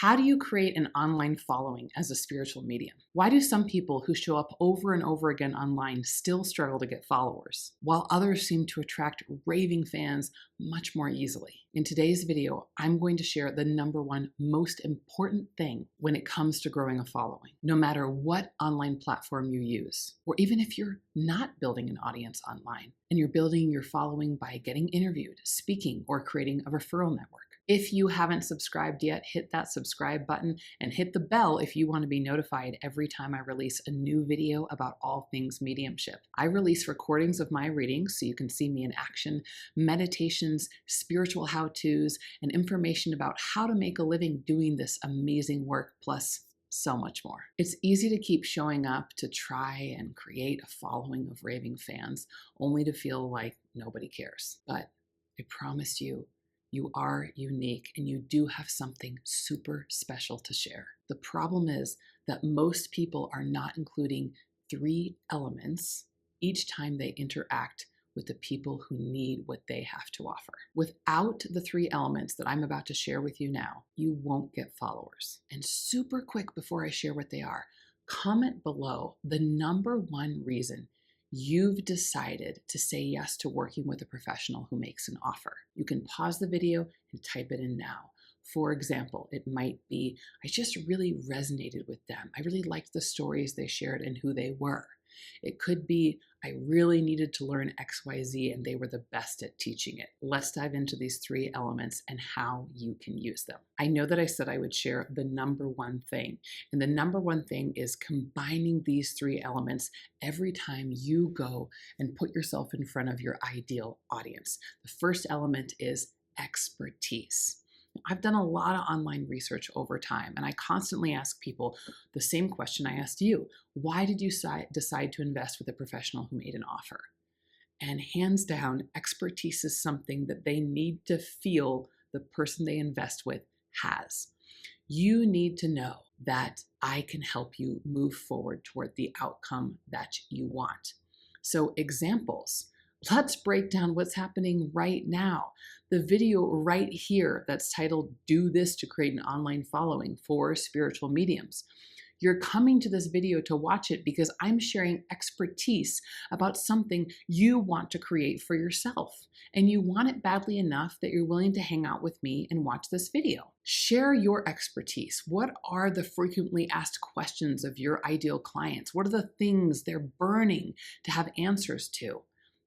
How do you create an online following as a spiritual medium? Why do some people who show up over and over again online still struggle to get followers, while others seem to attract raving fans much more easily? In today's video, I'm going to share the number one most important thing when it comes to growing a following, no matter what online platform you use, or even if you're not building an audience online and you're building your following by getting interviewed, speaking, or creating a referral network. If you haven't subscribed yet, hit that subscribe button and hit the bell if you want to be notified every time I release a new video about all things mediumship. I release recordings of my readings so you can see me in action, meditations, spiritual how-tos, and information about how to make a living doing this amazing work, plus so much more. It's easy to keep showing up to try and create a following of raving fans, only to feel like nobody cares. But I promise you, you are unique and you do have something super special to share. The problem is that most people are not including 3 elements each time they interact with the people who need what they have to offer. Without the 3 elements that I'm about to share with you now, you won't get followers. And super quick before I share what they are, comment below the number one reason you've decided to say yes to working with a professional who makes an offer. You can pause the video and type it in now. For example, it might be, I just really resonated with them. I really liked the stories they shared and who they were. It could be, I really needed to learn XYZ and they were the best at teaching it. Let's dive into these 3 elements and how you can use them. I know that I said I would share the number one thing, and the number one thing is combining these 3 elements every time you go and put yourself in front of your ideal audience. The first element is expertise. I've done a lot of online research over time, and I constantly ask people the same question I asked you. Why did you decide to invest with a professional who made an offer? And hands down, expertise is something that they need to feel the person they invest with has. You need to know that I can help you move forward toward the outcome that you want. So examples. Let's break down what's happening right now. The video right here that's titled, Do This to Create an Online Following for Spiritual Mediums. You're coming to this video to watch it because I'm sharing expertise about something you want to create for yourself. And you want it badly enough that you're willing to hang out with me and watch this video. Share your expertise. What are the frequently asked questions of your ideal clients? What are the things they're burning to have answers to?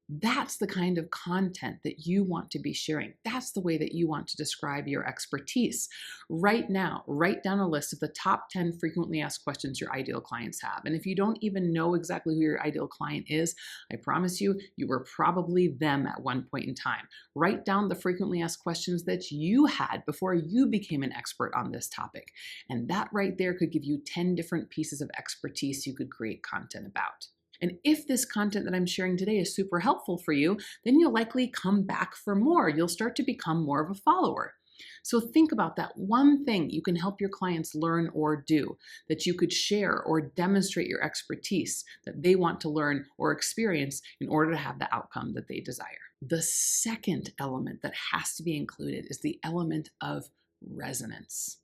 That's the kind of content that you want to be sharing. That's the way that you want to describe your expertise. Right now, write down a list of the top 10 frequently asked questions your ideal clients have. And if you don't even know exactly who your ideal client is, I promise you, you were probably them at one point in time. Write down the frequently asked questions that you had before you became an expert on this topic. And that right there could give you 10 different pieces of expertise you could create content about. And if this content that I'm sharing today is super helpful for you, then you'll likely come back for more. You'll start to become more of a follower. So think about that one thing you can help your clients learn or do, that you could share or demonstrate your expertise that they want to learn or experience in order to have the outcome that they desire. The second element that has to be included is the element of resonance.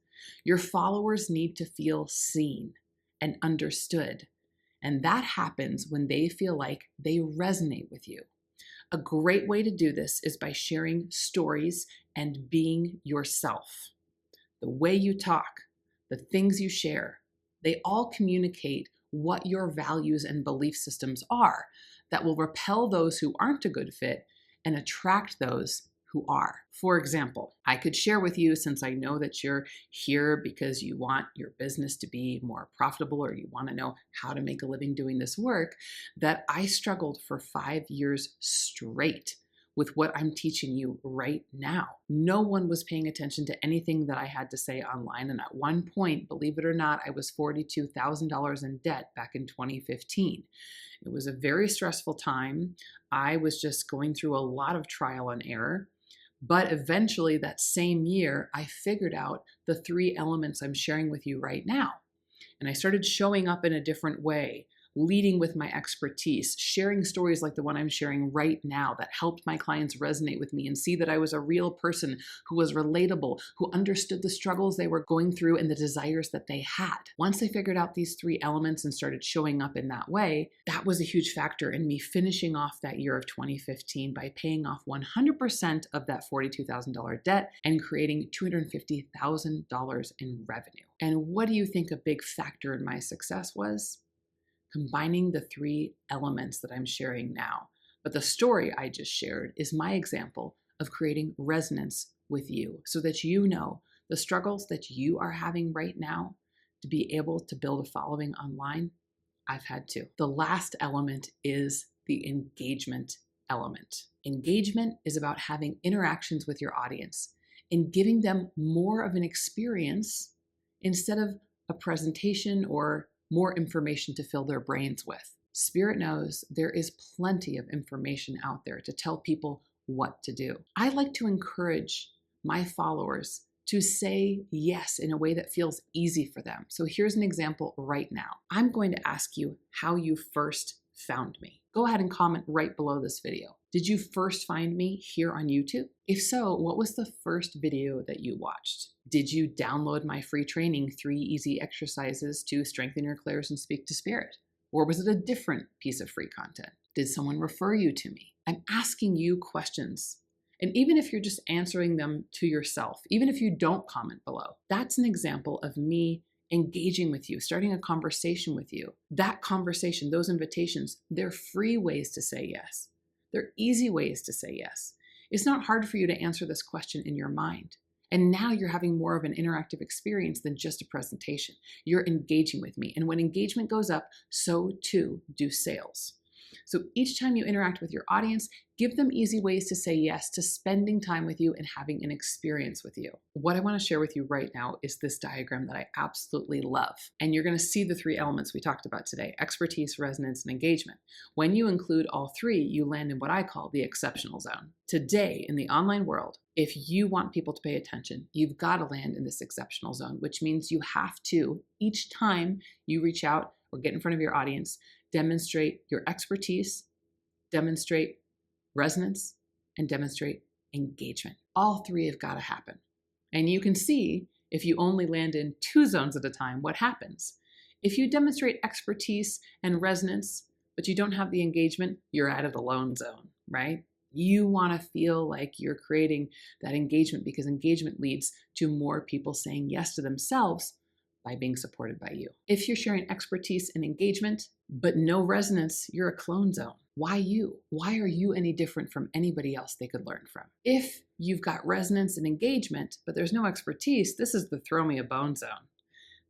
Your followers need to feel seen and understood. And that happens when they feel like they resonate with you. A great way to do this is by sharing stories and being yourself. The way you talk, the things you share, they all communicate what your values and belief systems are that will repel those who aren't a good fit and attract those who are. For example, I could share with you, since I know that you're here because you want your business to be more profitable or you want to know how to make a living doing this work, that I struggled for 5 years straight with what I'm teaching you right now. No one was paying attention to anything that I had to say online. And at one point, believe it or not, I was $42,000 in debt back in 2015. It was a very stressful time. I was just going through a lot of trial and error. But eventually that same year, I figured out the 3 elements I'm sharing with you right now. And I started showing up in a different way. leading with my expertise, sharing stories like the one I'm sharing right now that helped my clients resonate with me and see that I was a real person who was relatable, who understood the struggles they were going through and the desires that they had. Once I figured out these three elements and started showing up in that way, that was a huge factor in me finishing off that year of 2015 by paying off 100% of that $42,000 debt and creating $250,000 in revenue. And what do you think a big factor in my success was? Combining the three elements that I'm sharing now. But the story I just shared is my example of creating resonance with you so that you know the struggles that you are having right now to be able to build a following online. I've had to. The last element is the engagement element. Engagement is about having interactions with your audience and giving them more of an experience instead of a presentation or more information to fill their brains with. Spirit knows there is plenty of information out there to tell people what to do. I like to encourage my followers to say yes in a way that feels easy for them. So here's an example right now. I'm going to ask you how you first found me. Go ahead and comment right below this video. Did you first find me here on YouTube? If so, what was the first video that you watched? Did you download my free training, 3 Easy Exercises to Strengthen Your Clairs and Speak to Spirit? Or was it a different piece of free content? Did someone refer you to me? I'm asking you questions. And even if you're just answering them to yourself, even if you don't comment below, that's an example of me engaging with you, starting a conversation with you. That conversation, those invitations, they're free ways to say yes. They're easy ways to say yes. It's not hard for you to answer this question in your mind. And now you're having more of an interactive experience than just a presentation. You're engaging with me. And when engagement goes up, so too do sales. So each time you interact with your audience, give them easy ways to say yes to spending time with you and having an experience with you. What I want to share with you right now is this diagram that I absolutely love. And you're going to see the three elements we talked about today: expertise, resonance, and engagement. When you include all three, you land in what I call the exceptional zone. Today, in the online world, if you want people to pay attention, you've got to land in this exceptional zone, which means you have to, each time you reach out or get in front of your audience, demonstrate your expertise, demonstrate resonance, and demonstrate engagement. All three have got to happen. And you can see if you only land in 2 zones at a time, what happens. If you demonstrate expertise and resonance, but you don't have the engagement, you're out of the lone zone, right? You want to feel like you're creating that engagement because engagement leads to more people saying yes to themselves by being supported by you. If you're sharing expertise and engagement, but no resonance, you're a clone zone. Why you? Why are you any different from anybody else they could learn from? If you've got resonance and engagement, but there's no expertise, this is the throw me a bone zone.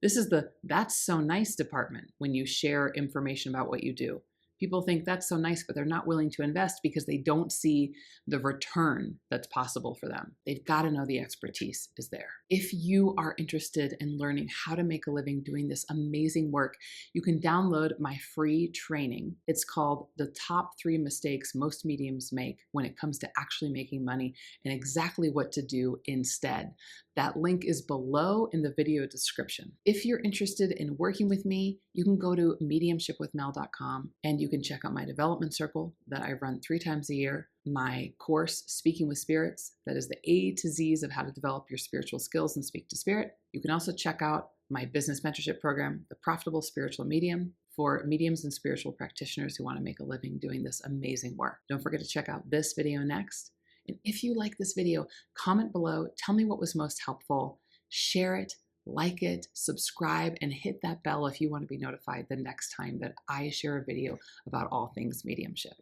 This is the that's so nice department when you share information about what you do. People think that's so nice, but they're not willing to invest because they don't see the return that's possible for them. They've got to know the expertise is there. If you are interested in learning how to make a living doing this amazing work, you can download my free training. It's called The Top 3 Mistakes Most Mediums Make When It Comes to Actually Making Money and Exactly What to Do Instead. That link is below in the video description. If you're interested in working with me, you can go to mediumshipwithmel.com and you can check out my development circle that I run 3 times a year, my course, Speaking with Spirits, that is the A to Z's of how to develop your spiritual skills and speak to spirit. You can also check out my business mentorship program, The Profitable Spiritual Medium, for mediums and spiritual practitioners who want to make a living doing this amazing work. Don't forget to check out this video next. And if you like this video, comment below, tell me what was most helpful, share it, like it, subscribe, and hit that bell if you want to be notified the next time that I share a video about all things mediumship.